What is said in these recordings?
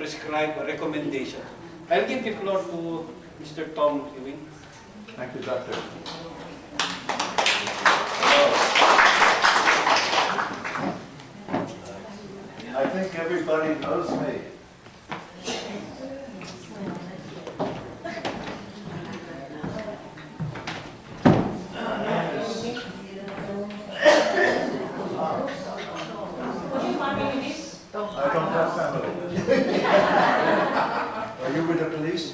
prescribe a recommendation. I'll give the floor to Mr. Tom Ewing. Thank you, Doctor. I think everybody knows me. I don't have family. Are you with the police?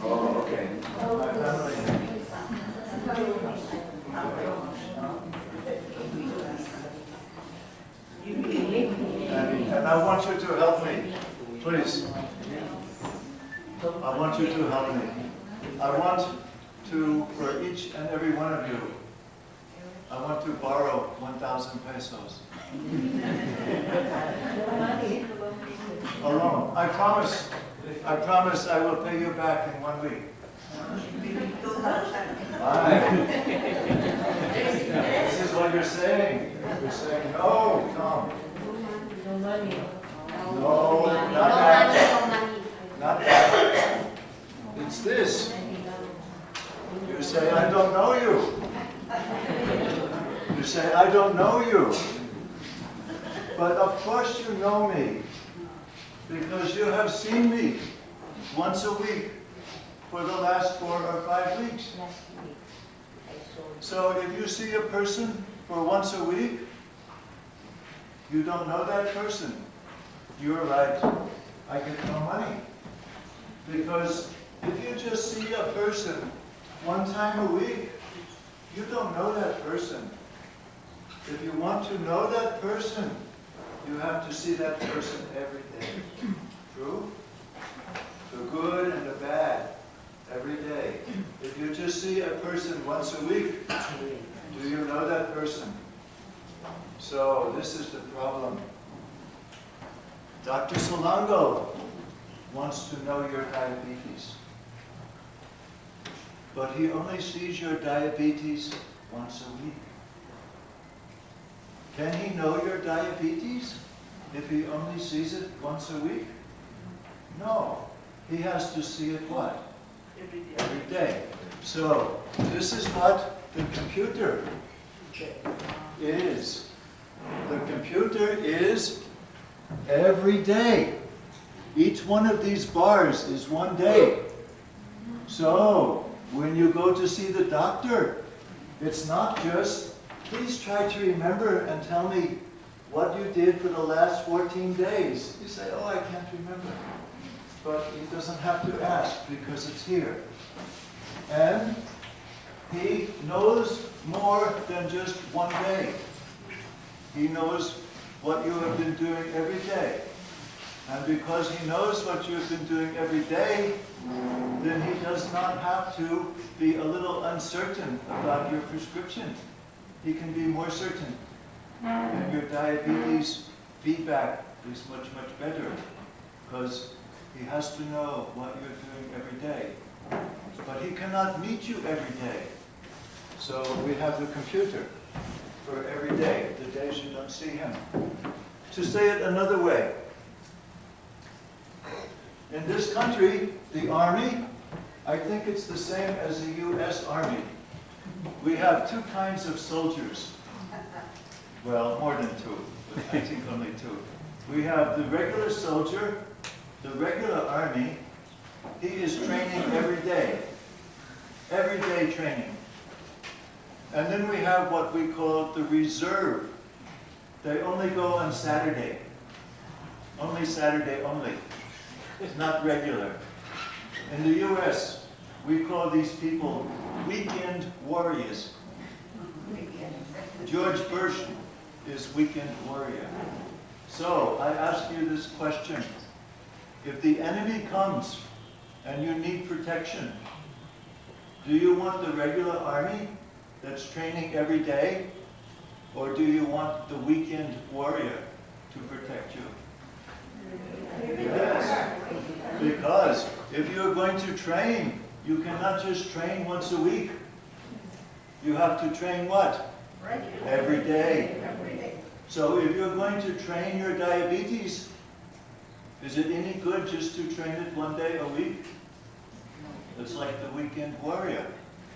Oh, okay. My family. And I want you to help me, please. I want you to help me. I want to, for each and every one of you, I want to borrow 1,000 pesos. Alone. I promise I will pay you back in 1 week. This is what you're saying. You're saying, no, Tom. No, not that. Not that. It's this. You say, I don't know you. You say, I don't know you. But of course you know me, because you have seen me once a week for the last 4 or 5 weeks. So if you see a person for once a week, you don't know that person. You're right. I get no money. Because if you just see a person 1 time a week, you don't know that person. If you want to know that person, you have to see that person every day. True? The good and the bad, every day. If you just see a person once a week, do you know that person? So this is the problem. Dr. Solango wants to know your diabetes. But he only sees your diabetes once a week. Can he know your diabetes if he only sees it once a week? No. He has to see it what? Every day. So, this is what the computer is. The computer is every day. Each one of these bars is 1 day. So, when you go to see the doctor, it's not just, please try to remember and tell me what you did for the last 14 days. You say, oh, I can't remember. But he doesn't have to ask because it's here. And he knows more than just 1 day. He knows what you have been doing every day. And because he knows what you've been doing every day, then he does not have to be a little uncertain about your prescription. He can be more certain. And your diabetes feedback is much, much better because he has to know what you're doing every day. But he cannot meet you every day. So we have the computer for every day, the days you don't see him. To say it another way, in this country, the Army, I think it's the same as the U.S. Army. We have 2 kinds of soldiers. Well, more than 2, but I think only 2. We have the regular soldier, the regular Army. He is training every day training. And then we have what we call the reserve. They only go on Saturday. Only Saturday only. Not regular. In the U.S., we call these people weekend warriors. George Bush is weekend warrior. So I ask you this question. If the enemy comes and you need protection, do you want the regular army that's training every day, or do you want the weekend warrior to protect you? Yes, because if you're going to train, you cannot just train once a week. You have to train what? Every day. So if you're going to train your diabetes, Is it any good just to train it one day a week? It's like the weekend warrior.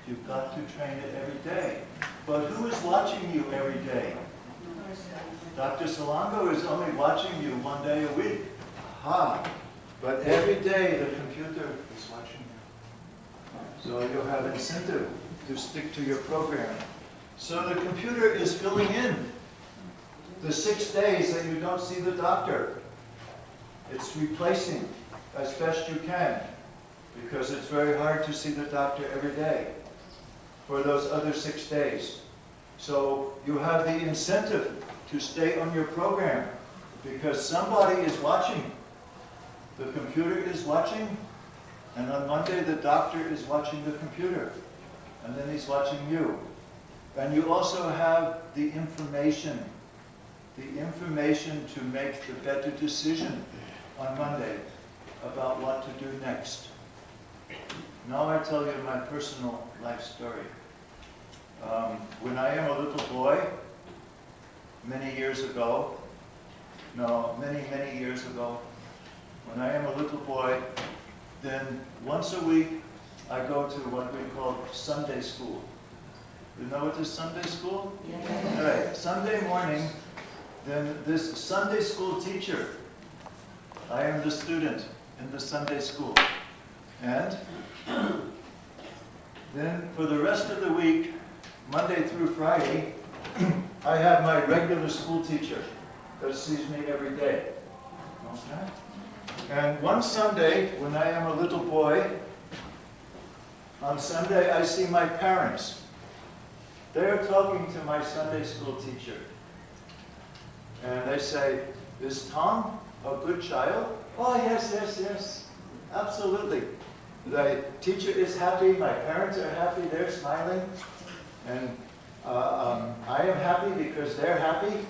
You've got to train it every day. But who is watching you every day? Dr. Salango is only watching you one day a week. Aha! But every day the computer is watching you. So you have incentive to stick to your program. So the computer is filling in the 6 days that you don't see the doctor. It's replacing as best you can, because it's very hard to see the doctor every day for those other 6 days. So you have the incentive to stay on your program, because somebody is watching. The computer is watching, and on Monday the doctor is watching the computer, and then he's watching you. And you also have the information to make the better decision on Monday about what to do next. Now I tell you my personal life story. When I am a little boy, many years ago, when I am a little boy, then once a week I go to what we call Sunday school. You know what is Sunday school? Yeah. Right. Sunday morning, then this Sunday school teacher, I am the student in the Sunday school. And then for the rest of the week, Monday through Friday, I have my regular school teacher that sees me every day. Okay? And one Sunday, when I am a little boy, on Sunday I see my parents. They're talking to my Sunday school teacher. And they say, "Is Tom a good child?" "Oh, yes, yes, yes. Absolutely. The teacher is happy, my parents are happy, they're smiling. And I am happy because they're happy.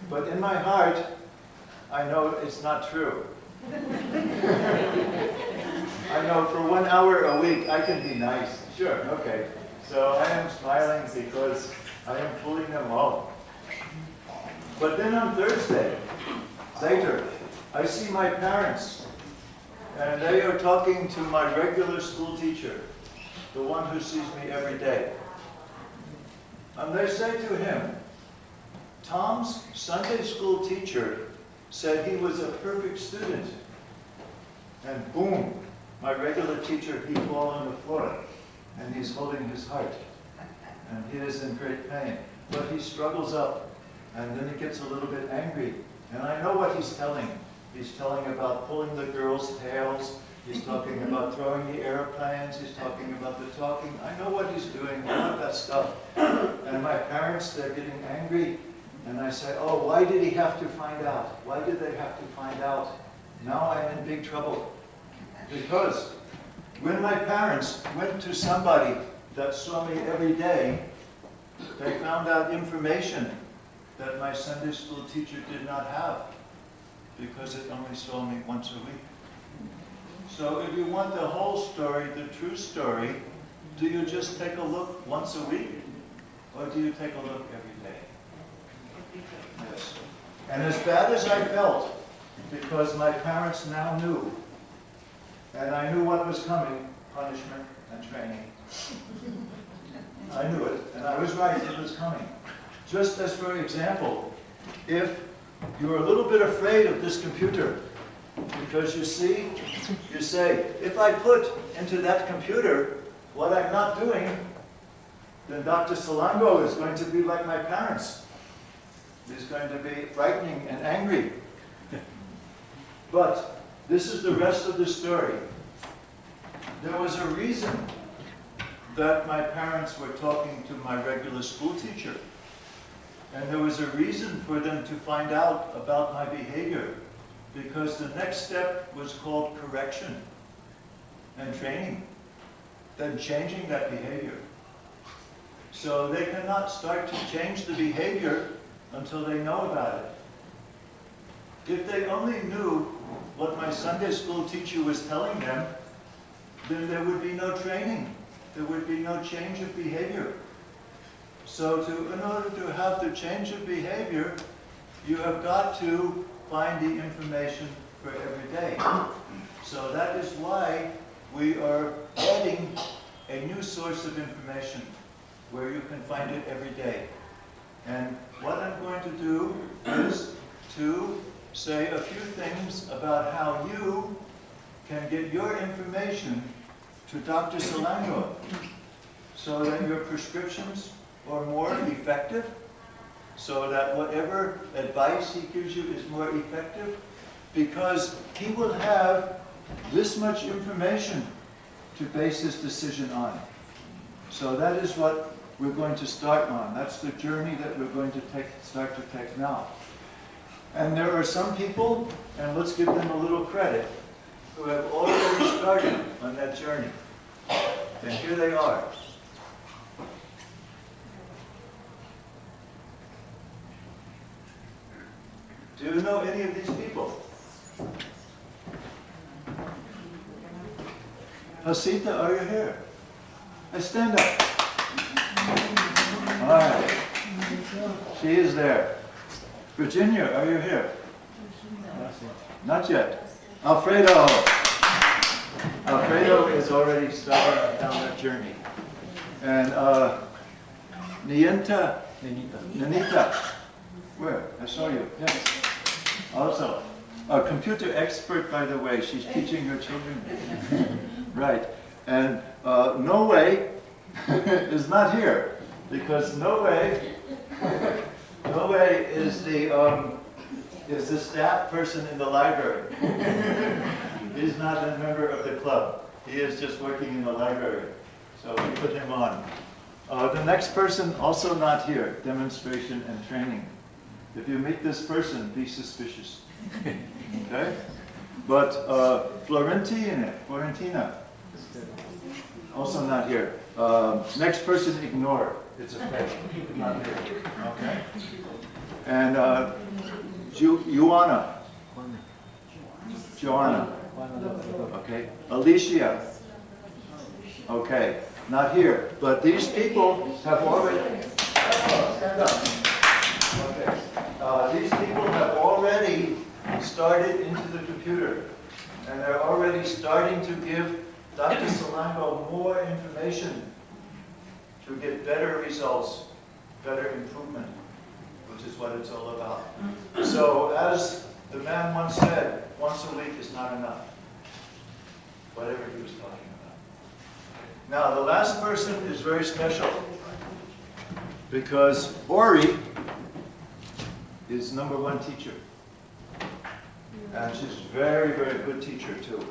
But in my heart, I know it's not true." I know for 1 hour a week I can be nice. Sure, okay. So I am smiling because I am fooling them all. But then on Thursday, later, I see my parents, and they are talking to my regular school teacher, the one who sees me every day. And they say to him, "Tom's Sunday school teacher said he was a perfect student." And boom, my regular teacher, he falls on the floor, and he's holding his heart, and he is in great pain. But he struggles up, and then he gets a little bit angry. And I know what he's telling. He's telling about pulling the girls' tails. He's talking about throwing the airplanes. He's talking about the talking. I know what he's doing, all of that stuff. And my parents, they're getting angry. And I say, "Oh, why did he have to find out? Why did they have to find out? Now I'm in big trouble." Because when my parents went to somebody that saw me every day, they found out information that my Sunday school teacher did not have, because it only saw me once a week. So if you want the whole story, the true story, do you just take a look once a week? Or do you take a look every day? Yes. And as bad as I felt, because my parents now knew, and I knew what was coming, punishment and training. I knew it, and I was right, it was coming. Just as, for example, if you're a little bit afraid of this computer, because you see, you say, "If I put into that computer what I'm not doing, then Dr. Salango is going to be like my parents. He's going to be frightening and angry." But this is the rest of the story. There was a reason that my parents were talking to my regular school teacher. And there was a reason for them to find out about my behavior, because the next step was called correction and training, then changing that behavior. So they cannot start to change the behavior until they know about it. If they only knew what my Sunday school teacher was telling them, then there would be no training. There would be no change of behavior. So in order to have the change of behavior, you have got to find the information for every day. So that is why we are adding a new source of information where you can find it every day. And what I'm going to do is to say a few things about how you can get your information to Dr. Salango so that your prescriptions are more effective, so that whatever advice he gives you is more effective, because he will have this much information to base his decision on. So that is what we're going to start on. That's the journey that we're going to start to take now. And there are some people, and let's give them a little credit, who have already started on that journey. And here they are. Do you know any of these people? Hasita, are you here? Stand up. All right. She is there. Virginia, are you here? Not yet. Alfredo. Alfredo is already starting down that journey. And Nanita. Where? I saw you. Yes. Also, a computer expert, by the way. She's teaching her children. Right. And No Way is not here, because No Way is the staff person in the library. He's not a member of the club. He is just working in the library. So we put him on. The next person, also not here, demonstration and training. If you meet this person, be suspicious. Okay? But Florentina, also not here. Next person, ignore. It's a fake, not here. Okay? And Joanna. Okay. Alicia. Okay. Not here. But these people have already. Stand up. Okay. These people have already started into the computer, and they're already starting to give Dr. Salango more information to get better results, better improvement, which is what it's all about. So as the man once said, once a week is not enough. Whatever he was talking about. Now the last person is very special, because Ori is #1 teacher. And she's a very, very good teacher too.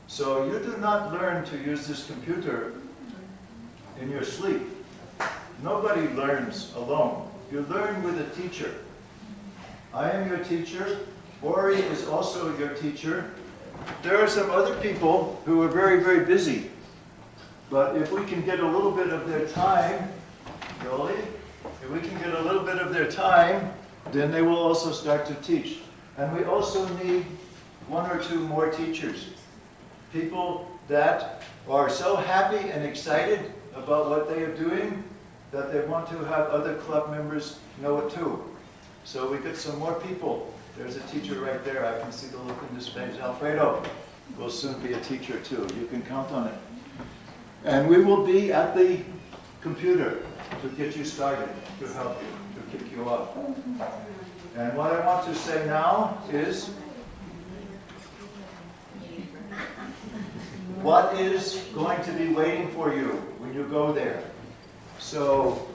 So you do not learn to use this computer in your sleep. Nobody learns alone. You learn with a teacher. I am your teacher. Ori is also your teacher. There are some other people who are very, very busy. But if we can get a little bit of their time, Jolie, if we can get a little bit of their time, then they will also start to teach. And we also need 1 or 2 more teachers. People that are so happy and excited about what they are doing that they want to have other club members know it too. So we get some more people. There's a teacher right there. I can see the look in his face. Alfredo will soon be a teacher too. You can count on it. And we will be at the computer to get you started, to help you, to kick you off. And what I want to say now is, what is going to be waiting for you when you go there? So,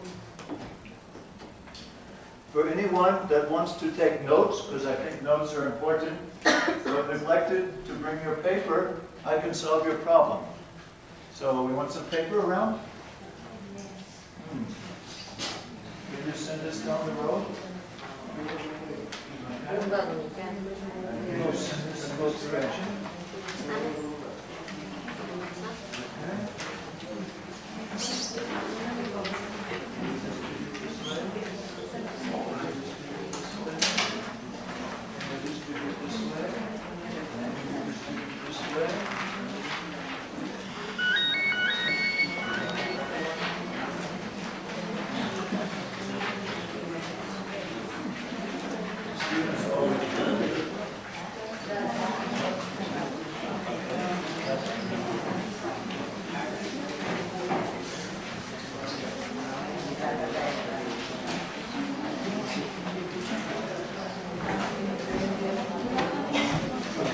for anyone that wants to take notes, because I think notes are important, but neglected to bring your paper, I can solve your problem. So, we want some paper around? Can you send this down the road? Okay. Send this in both directions. Students always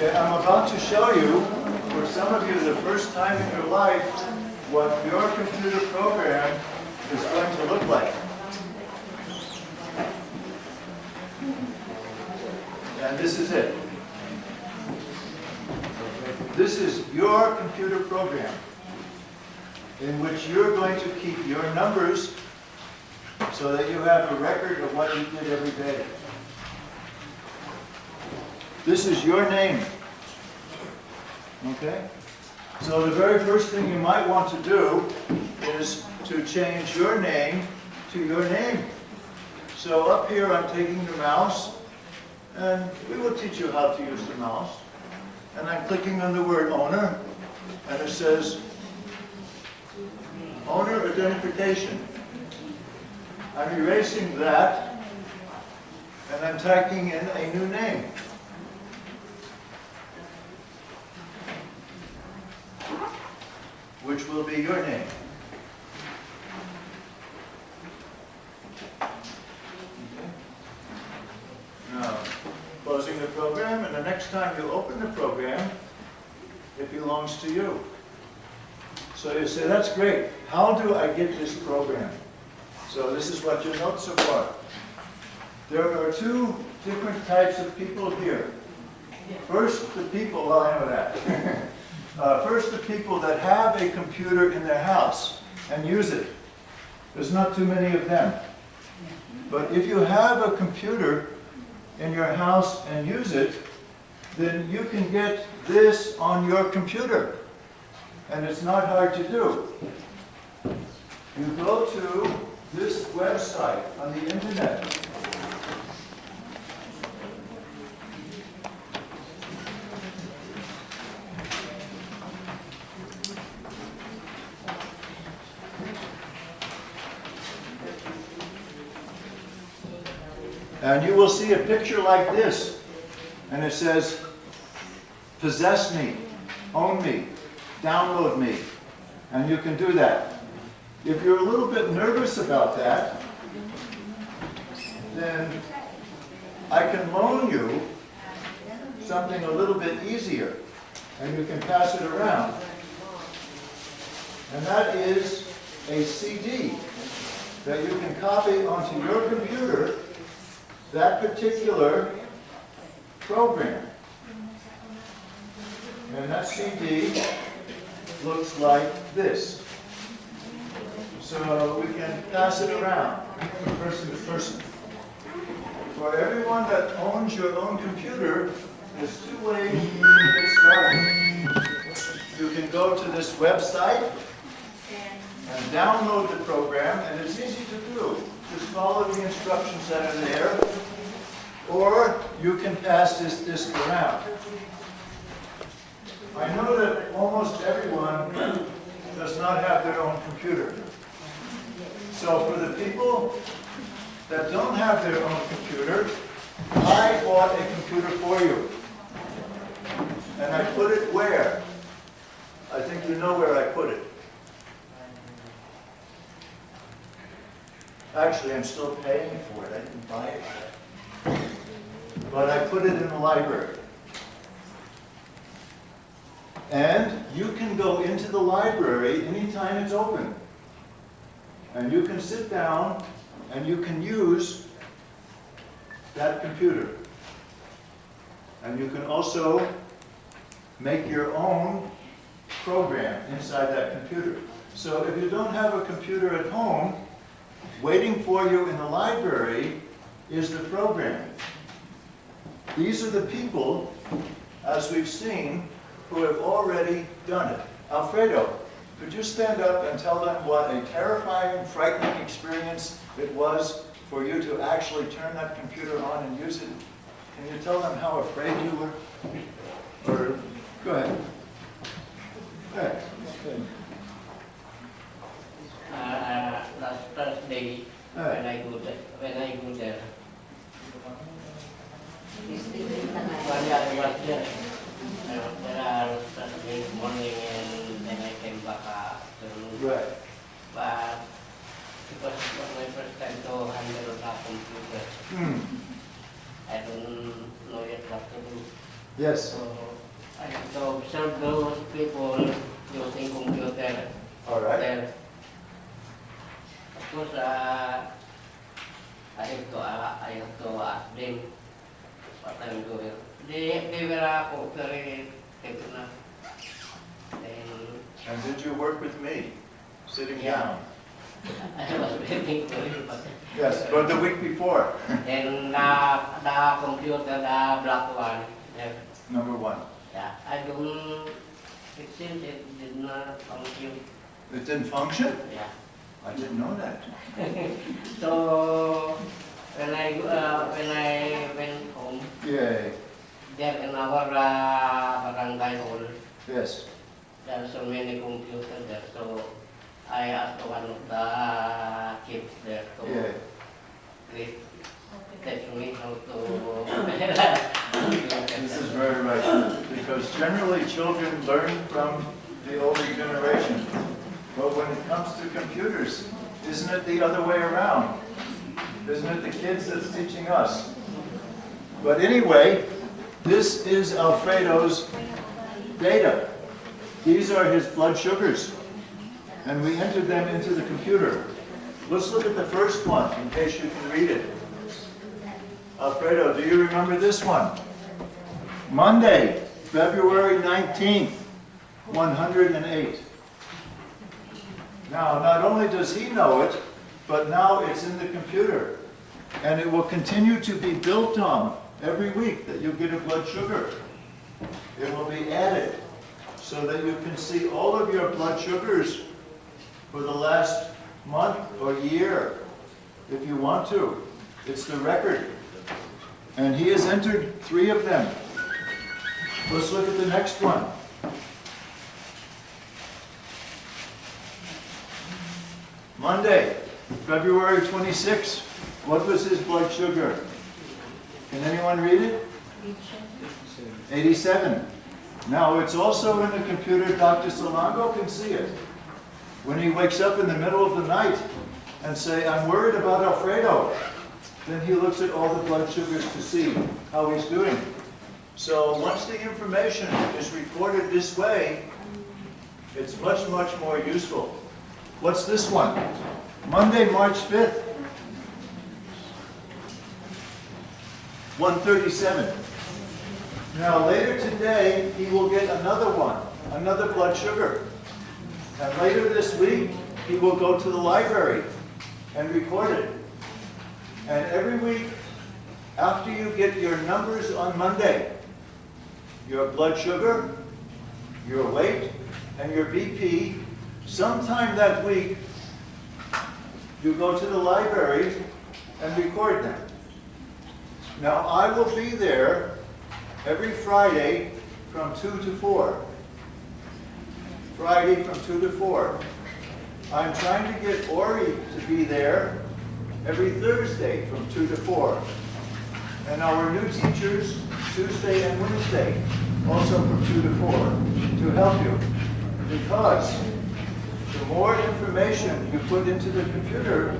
Okay, I'm about to show you, for some of you, the first time in your life, what your computer program is going to look like. And this is it. This is your computer program in which you're going to keep your numbers so that you have a record of what you did every day. This is your name. Okay? So the very first thing you might want to do is to change your name to your name. So up here I'm taking the mouse, and we will teach you how to use the mouse. And I'm clicking on the word owner, and it says owner identification. I'm erasing that, and I'm typing in a new name. Which will be your name. Okay. Now, closing the program, and the next time you open the program, it belongs to you. So you say, that's great. How do I get this program? So this is what your notes are for. There are two different types of people here. First, the people, well, I know that. First, the people that have a computer in their house and use it. There's not too many of them. But if you have a computer in your house and use it, then you can get this on your computer. And it's not hard to do. You go to this website on the internet. And you will see a picture like this. And it says, possess me, own me, download me. And you can do that. If you're a little bit nervous about that, then I can loan you something a little bit easier. And you can pass it around. And that is a CD that you can copy onto your computer, that particular program. And that CD looks like this. So we can pass it around from person to person. For everyone that owns your own computer, there's two ways to get started. You can go to this website and download the program, and it's easy to do. Just follow the instructions that are there, or you can pass this disk around. I know that almost everyone does not have their own computer. So for the people that don't have their own computer, I bought a computer for you. And I put it where? I think you know where I put it. Actually, I'm still paying for it. I didn't buy it yet. But I put it in the library. And you can go into the library anytime it's open. And you can sit down and you can use that computer. And you can also make your own program inside that computer. So if you don't have a computer at home, waiting for you in the library is the program. These are the people, as we've seen, who have already done it. Alfredo, could you stand up and tell them what a terrifying, frightening experience it was for you to actually turn that computer on and use it? Can you tell them how afraid you were? Or, go ahead. Go ahead. Last Thursday, when I go there, one year was there. There are Saturday morning and then I came back afternoon. Right. But because it was my first time to handle a computer, I don't know yet what to do. Yes. So I have to observe those people using computer All right. there. Of course, I have to ask them what I'm doing. They were cooperative enough. And did you work with me, sitting Yeah. down? I was waiting for you, but Yes, but the week before, then the computer, the black one, number one. yeah, I don't. It seems it did not function. It didn't function? Yeah. I didn't know that. So when I went home, Yay. there in our barangay hall, Yes. there are so many computers there. So I asked one of the kids there to Yay. please teach me how to. This is very right, because generally children learn from the older generation. But when it comes to computers, isn't it the other way around? Isn't it the kids that's teaching us? But anyway, this is Alfredo's data. These are his blood sugars. And we entered them into the computer. Let's look at the first one, in case you can read it. Alfredo, do you remember this one? Monday, February 19th, 108. Now, not only does he know it, but now it's in the computer. And it will continue to be built on every week that you get a blood sugar. It will be added so that you can see all of your blood sugars for the last month or year, if you want to. It's the record. And he has entered 3 of them. Let's look at the next one. Monday, February 26th. What was his blood sugar? Can anyone read it? 87. Now, it's also in the computer. Dr. Solango can see it. When he wakes up in the middle of the night and say, I'm worried about Alfredo, then he looks at all the blood sugars to see how he's doing. So once the information is recorded this way, it's much, much more useful. What's this one? Monday, March 5th. 137. Now later today, he will get another one, another blood sugar. And later this week, he will go to the library and record it. And every week, after you get your numbers on Monday, your blood sugar, your weight, and your BP, sometime that week, you go to the library and record them. Now, I will be there every Friday from 2 to 4. Friday from 2 to 4. I'm trying to get Ori to be there every Thursday from 2 to 4. And our new teachers, Tuesday and Wednesday, also from 2 to 4, to help you. Because the more information you put into the computer,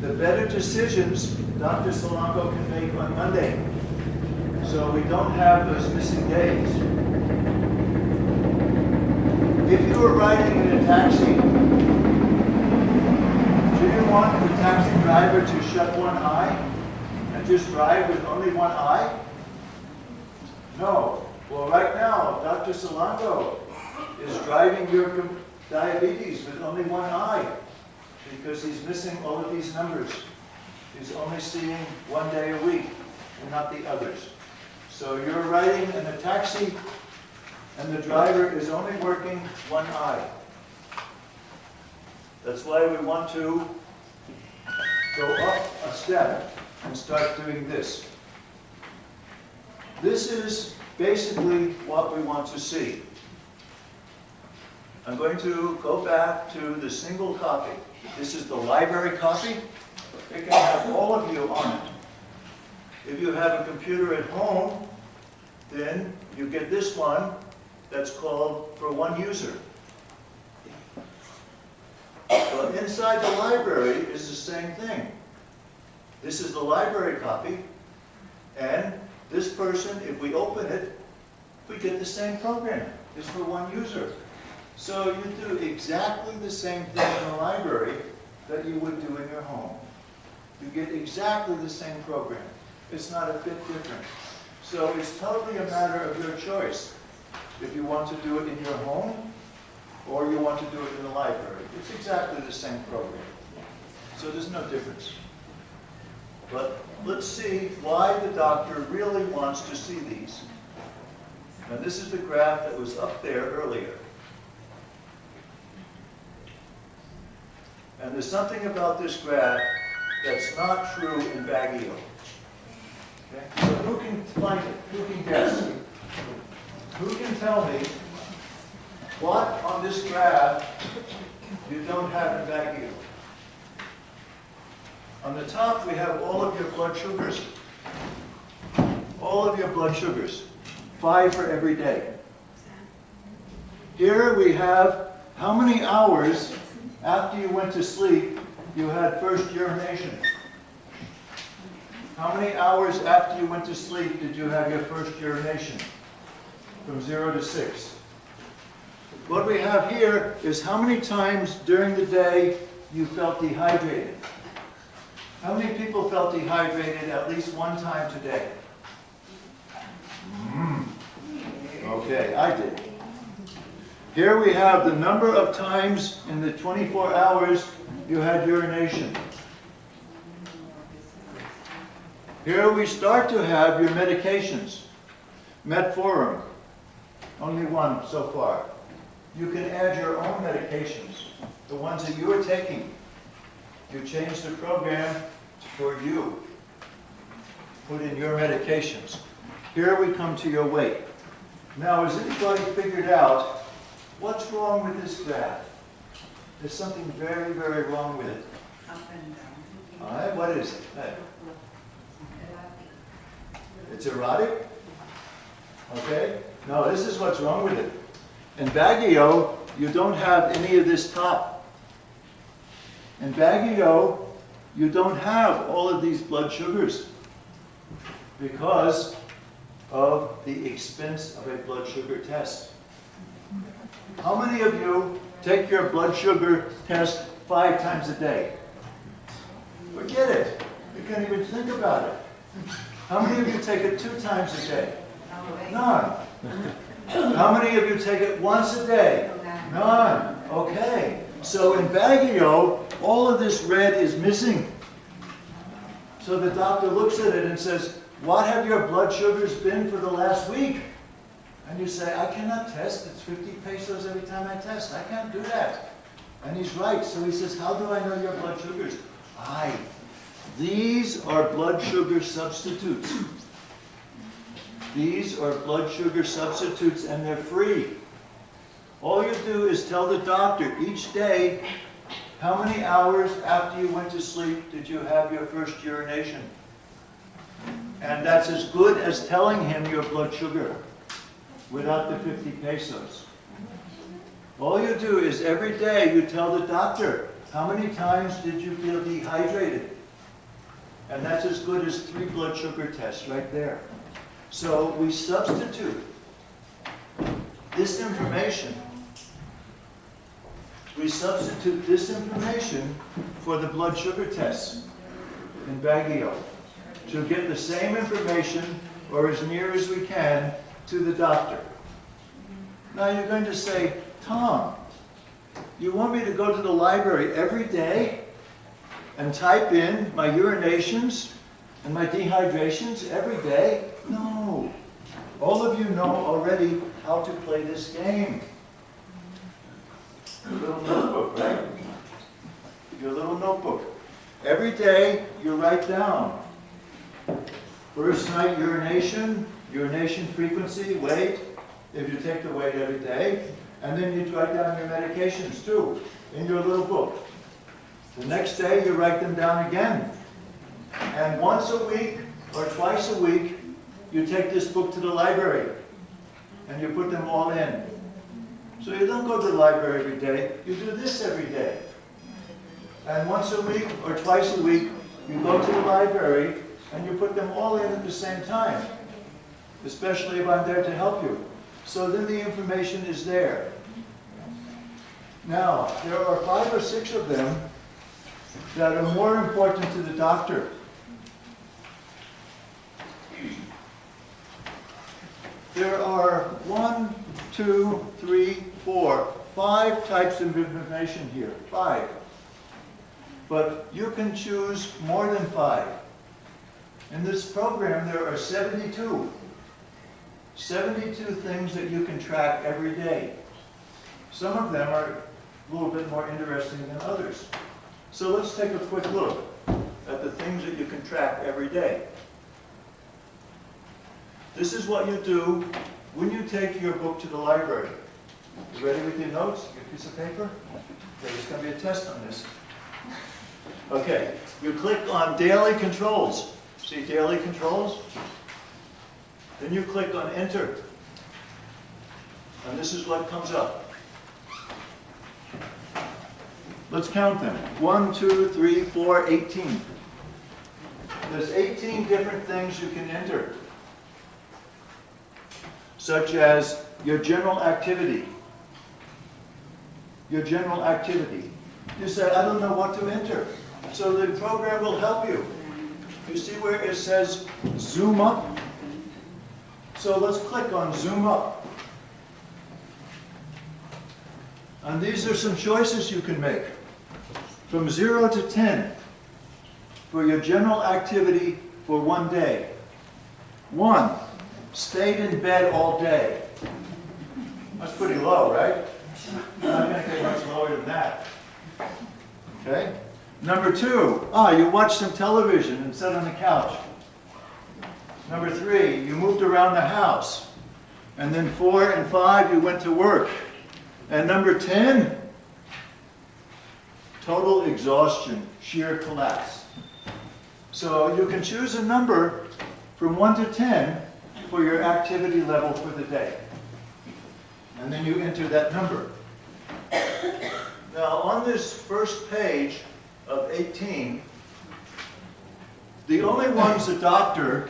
the better decisions Dr. Solango can make on Monday. So we don't have those missing days. If you were riding in a taxi, do you want the taxi driver to shut one eye and just drive with only one eye? No. Well, right now, Dr. Solango is driving your diabetes with only one eye because he's missing all of these numbers. He's only seeing one day a week and not the others. So you're riding in a taxi and the driver is only working one eye. That's why we want to go up a step and start doing this. This is basically what we want to see. I'm going to go back to the single copy. This is the library copy. It can have all of you on it. If you have a computer at home, then you get this one that's called for one user. But inside the library is the same thing. This is the library copy, and this person, if we open it, we get the same program. It's for one user. So you do exactly the same thing in the library that you would do in your home. You get exactly the same program. It's not a bit different. So it's totally a matter of your choice. If you want to do it in your home, or you want to do it in the library. It's exactly the same program. So there's no difference. But let's see why the doctor really wants to see these. Now this is the graph that was up there earlier. And there's something about this graph that's not true in Baguio. Okay? So who can find it? Who can guess? Who can tell me what on this graph you don't have in Baguio? On the top we have all of your blood sugars. All of your blood sugars. 5 for every day. Here we have how many hours after you went to sleep you had first urination. How many hours after you went to sleep did you have your first urination? From 0 to 6. What we have here is how many times during the day you felt dehydrated. How many people felt dehydrated at least one time today? Okay, I did. Here we have the number of times in the 24 hours you had urination. Here we start to have your medications. Metformin, only one so far. You can add your own medications, the ones that you are taking. You change the program for you. Put in your medications. Here we come to your weight. Now, has anybody figured out what's wrong with this graph? There's something very, very wrong with it. Up and down. All right, what is it? Hey. It's erratic? Okay? No, this is what's wrong with it. In Baguio, you don't have any of this top. In Baguio, you don't have all of these blood sugars because of the expense of a blood sugar test. How many of you take your blood sugar test 5 times a day? Forget it. You can't even think about it. How many of you take it 2 times a day? None. How many of you take it once a day? None. Okay. So in Baguio, all of this red is missing. So the doctor looks at it and says, what have your blood sugars been for the last week? And you say, I cannot test. It's 50 pesos every time I test. I can't do that. And he's right. So he says, how do I know your blood sugars? These are blood sugar substitutes. These are blood sugar substitutes and they're free. All you do is tell the doctor each day, how many hours after you went to sleep did you have your first urination? And that's as good as telling him your blood sugar without the 50 pesos. All you do is every day you tell the doctor, how many times did you feel dehydrated? And that's as good as 3 blood sugar tests right there. So we substitute this information. We substitute this information for the blood sugar tests in Baguio to get the same information, or as near as we can, to the doctor. Now you're going to say, Tom, you want me to go to the library every day and type in my urinations and my dehydrations every day? No. All of you know already how to play this game. Your little notebook, right? Your little notebook. Every day you write down. First night urination, urination frequency, weight, if you take the weight every day. And then you write down your medications too, in your little book. The next day you write them down again. And once a week or twice a week, you take this book to the library and you put them all in. So you don't go to the library every day, you do this every day. And once a week or twice a week, you go to the library and you put them all in at the same time. Especially if I'm there to help you. So then the information is there. Now, there are 5 or 6 of them that are more important to the doctor. There are 1, 2, 3, 4, 5 types of information here. 5. But you can choose more than 5. In this program, there are 72. 72 things that you can track every day. Some of them are a little bit more interesting than others. So let's take a quick look at the things that you can track every day. This is what you do when you take your book to the library. You ready with your notes? Your piece of paper? Okay, there's going to be a test on this. Okay, you click on Daily Controls. See Daily Controls? Then you click on Enter. And this is what comes up. Let's count them. 1, 2, 3, 4, 18. There's 18 different things you can enter, such as your general activity. Your general activity. You say, I don't know what to enter. So the program will help you. You see where it says zoom up? So let's click on zoom up. And these are some choices you can make. From 0 to 10 for your general activity for one day. 1, stayed in bed all day. That's pretty low, right? I'm not going to get much lower than that. Okay? Number 2, you watched some television and sat on the couch. Number 3, you moved around the house. And then 4 and 5, you went to work. And number 10, total exhaustion, sheer collapse. So you can choose a number from 1 to 10 for your activity level for the day. And then you enter that number. Now on this first page of 18, the only ones the doctor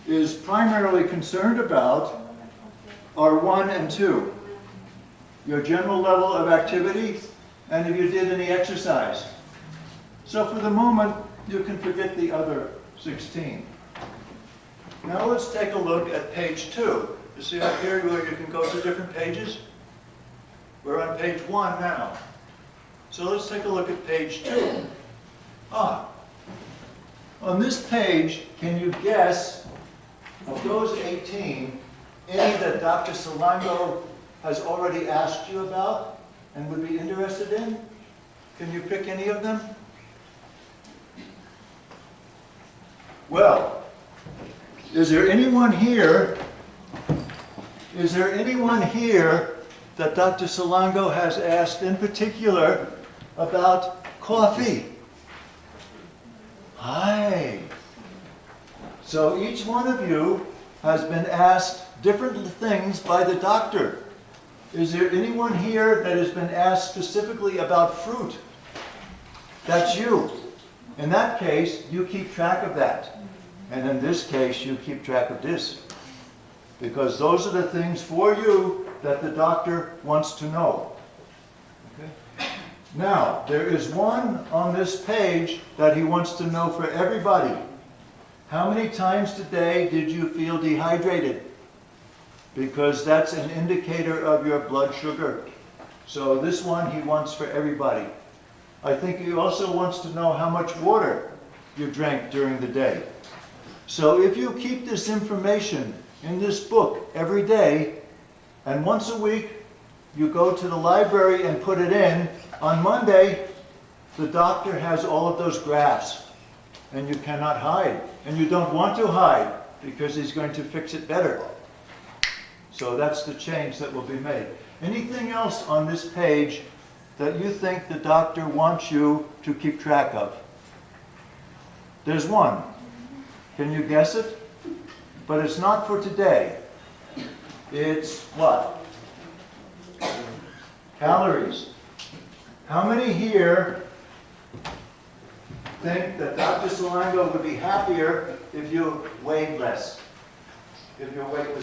is primarily concerned about are 1 and 2. Your general level of activity, and if you did any exercise. So for the moment, you can forget the other 16. Now let's take a look at page 2. You see up here where you can go to different pages? We're on page 1 now. So let's take a look at page 2. On this page, can you guess, of those 18, any that Dr. Salango has already asked you about and would be interested in? Can you pick any of them? Well, is there anyone here that Dr. Salango has asked in particular about coffee? Hi. So each one of you has been asked different things by the doctor. Is there anyone here that has been asked specifically about fruit? That's you. In that case, you keep track of that. And in this case, you keep track of this. Because those are the things for you that the doctor wants to know. Okay? Now, there is one on this page that he wants to know for everybody. How many times today did you feel dehydrated? Because that's an indicator of your blood sugar. So this one he wants for everybody. I think he also wants to know how much water you drank during the day. So if you keep this information in this book every day, and once a week you go to the library and put it in, on Monday the doctor has all of those graphs, and you cannot hide. And you don't want to hide, because he's going to fix it better. So that's the change that will be made. Anything else on this page that you think the doctor wants you to keep track of? There's one. Can you guess it? But it's not for today. It's what? Calories. How many here think that Dr. Salango would be happier if you weighed less? If your weight was